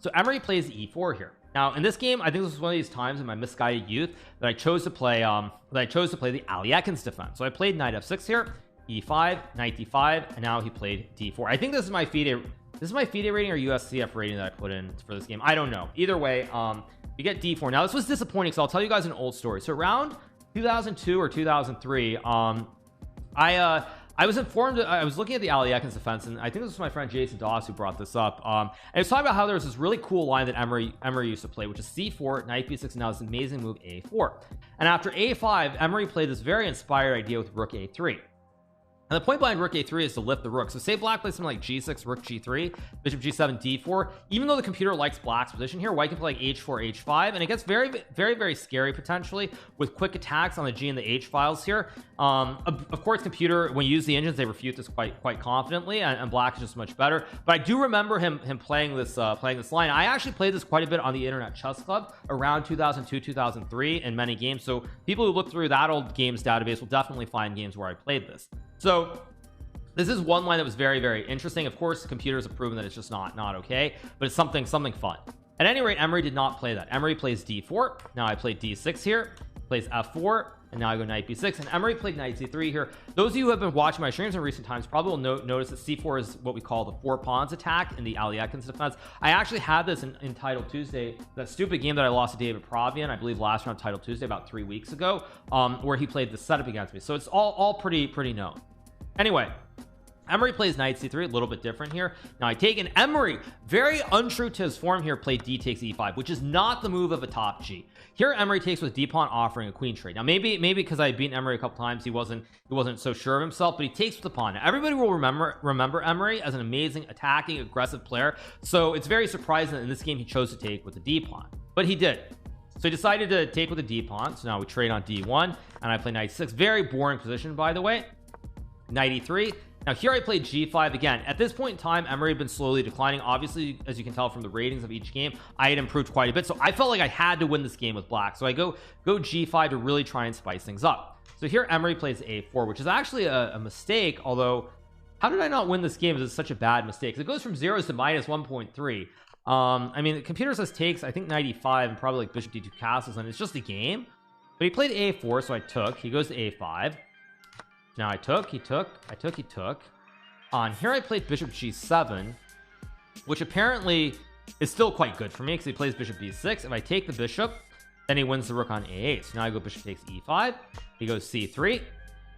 So Emery plays e4 here. Now in this game, I think this was one of these times in my misguided youth that I chose to play the Ali Ekins defense. So I played knight f6 here, e5, knight d5, and now he played d4. I think this is my FIDE rating or USCF rating that I put in for this game. I don't know. Either way, we get d4. Now this was disappointing, so I'll tell you guys an old story. So around 2002 or 2003, I was informed, I was looking at the Ali Ekins defense, and I think this was my friend Jason Doss who brought this up, and it was talking about how there was this really cool line that Emery used to play, which is c4, knight b6, and now this amazing move a4. And after a5, Emery played this very inspired idea with rook a3. And the point behind rook a3 is to lift the rook. So say black plays something like g6, rook g3, bishop g7, d4. Even though the computer likes black's position here, white can play like h4, h5, and it gets very scary potentially with quick attacks on the g and the h files here. Of course, computer, when you use the engines, they refute this quite confidently, and black is just much better. But I do remember him playing this line. I actually played this quite a bit on the Internet Chess Club around 2002, 2003 in many games. So people who look through that old games database will definitely find games where I played this. So this is one line that was very interesting. Of course, computers have proven that it's just not okay, but it's something fun. At any rate, Emery did not play that. Emery plays d4. Now I played d6 here, plays f4, and now I go knight b6, and Emery played knight c3 here. Those of you who have been watching my streams in recent times probably will notice that c4 is what we call the 4 pawns attack in the Ali Ekins defense. I actually had this in Title Tuesday, that stupid game that I lost to David Provian, I believe last round Title Tuesday about 3 weeks ago, where he played the setup against me. So it's all pretty known. Anyway, Emery plays knight c3, a little bit different here. Now I take an Emery, very untrue to his form here, played d takes e5, which is not the move of a top G. Here Emery takes with d pawn, offering a queen trade. Now maybe because I had beaten Emery a couple times, he wasn't so sure of himself, but he takes with the pawn. Now, everybody will remember Emery as an amazing attacking aggressive player, so it's very surprising that in this game he chose to take with the d pawn, but he did. So he decided to take with the d pawn. So now we trade on d1, and I play knight 6. Very boring position, by the way. Knight e3. Now here I played g5 again. At this point in time, Emery had been slowly declining. Obviously, as you can tell from the ratings of each game, I had improved quite a bit, so I felt like I had to win this game with black. So I go g5 to really try and spice things up. So here Emery plays a4, which is actually a mistake, although how did I not win this game? This is such a bad mistake. It goes from 0s to minus 1.3. I mean, the computer says takes, I think, knight e5 and probably like bishop d2 castles, and it's just a game. But he played a4, so I took. He goes to a5. Now I took, he took. On here I played bishop g7, which apparently is still quite good for me because he plays bishop b6. If I take the bishop, then he wins the rook on a8. So now I go bishop takes e5. He goes c3.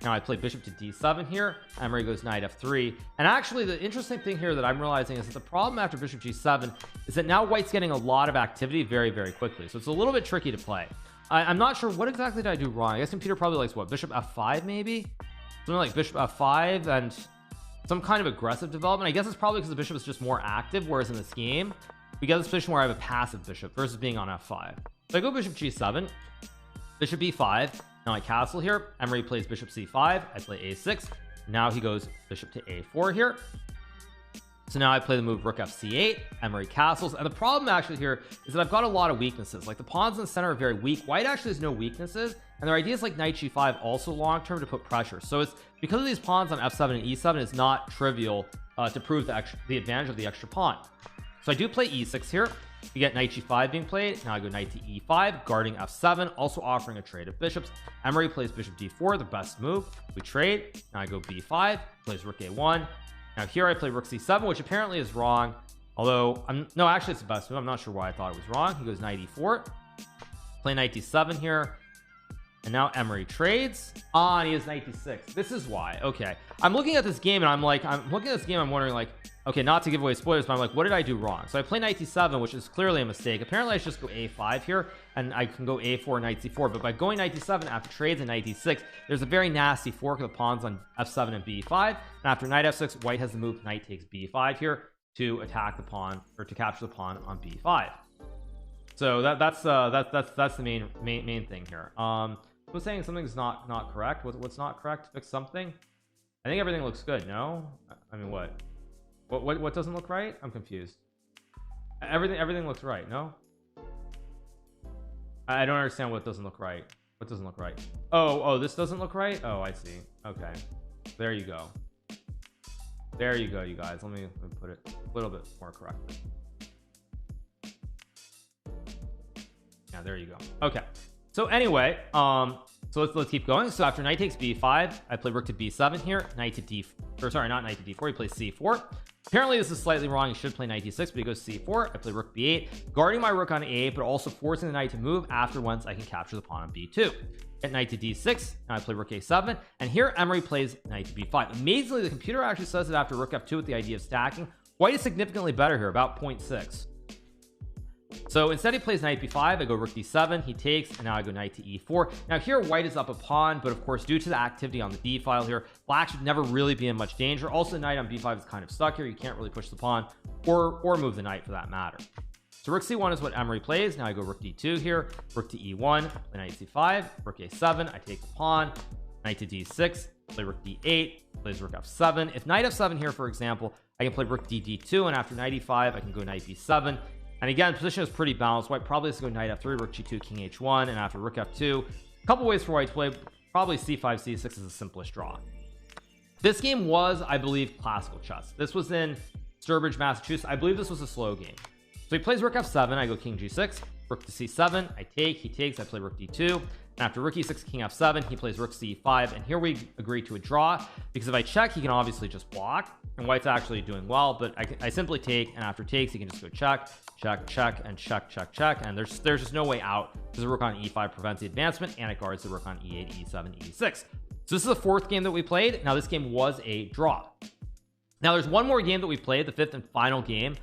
Now I play bishop to d7 here. Emery goes knight f3. And actually the interesting thing here that I'm realizing is that the problem after bishop g7 is that now white's getting a lot of activity very quickly. So it's a little bit tricky to play. I'm not sure what exactly did I do wrong. I guess computer probably likes what, bishop f5 maybe, something like bishop f5 and some kind of aggressive development. I guess it's probably because the bishop is just more active, whereas in this game we get this position where I have a passive bishop versus being on f5. So I go bishop g7, bishop b5. Now I castle here. Emery plays bishop c5. I play a6. Now he goes bishop to a4 here. So now I play the move rook f8. Emery castles, and the problem actually here is that I've got a lot of weaknesses. Like the pawns in the center are very weak. White actually has no weaknesses, and their ideas like knight g5 also long term to put pressure. So it's because of these pawns on f7 and e7, it's not trivial to prove the advantage of the extra pawn. So I do play e6 here. You get knight g5 being played. Now I go knight to e5, guarding f7, also offering a trade of bishops. Emery plays bishop d4, the best move. We trade. Now I go b5, plays rook a1. Now here I play rook c7, which apparently is wrong, although no, actually it's the best move. I'm not sure why I thought it was wrong. He goes knight e4, play knight d7 here, and now Emery trades on. He has knight d6. This is why. Okay, I'm looking at this game and I'm wondering like, okay, not to give away spoilers, but I'm like, what did I do wrong? So I play knight d7, which is clearly a mistake. Apparently I should just go a5 here, and I can go a4, knight c4. But by going knight d7 after trades and knight d6, there's a very nasty fork of the pawns on f7 and b5. And after knight f6, white has the move knight takes b5 here to attack the pawn, or to capture the pawn on b5. So that's the main thing here. Who's saying something's not correct? What's not correct? Fix something. I think everything looks good. No, I mean what doesn't look right? I'm confused. Everything looks right. No, I don't understand what doesn't look right. What doesn't look right? Oh, this doesn't look right. Oh, I see. Okay, there you go, you guys. Let me put it a little bit more correctly. Yeah, there you go. Okay, so anyway, so let's keep going. So after knight takes b5, I play rook to b7 here, knight to d, or sorry, not knight to d4, he plays c4. Apparently this is slightly wrong. He should play knight d6, but he goes c4. I play rook b8, guarding my rook on a8, but also forcing the knight to move after once I can capture the pawn on b2. At knight to d6, now I play rook a7, and here Emery plays knight to b5. Amazingly, the computer actually says that after rook f2 with the idea of stacking, white is significantly better here, about 0.6. So instead he plays knight b5, I go rook d7, he takes, and now I go knight to e4. Now here white is up a pawn, but of course due to the activity on the d file here, black should never really be in much danger. Also, knight on b5 is kind of stuck here. You can't really push the pawn or move the knight for that matter. So rook c1 is what Emery plays. Now I go rook d2 here, rook to e1, play knight c5, rook a7, I take the pawn, knight to d6, play rook d8, plays rook f7. If knight f7 here, for example, I can play rook d2, and after knight e5 I can go knight b7. And again, position is pretty balanced. White probably has to go knight f3, rook g2, king h1, and after rook f2, a couple ways for white to play. Probably c5, c6 is the simplest draw. This game was, I believe, classical chess. This was in Sturbridge, Massachusetts. I believe this was a slow game. So he plays rook f7, I go king g6, rook to c7, I take, he takes, I play rook d2, and after rook e6, king f7, he plays rook c5, and here we agree to a draw, because if I check, he can obviously just block, and white's actually doing well, but I simply take, and after takes, he can just go check, check, check, and check, check, check, and there's just no way out, because the rook on e5 prevents the advancement, and it guards the rook on e8, e7, e6. So this is the fourth game that we played. Now this game was a draw. Now there's one more game that we played, the fifth and final game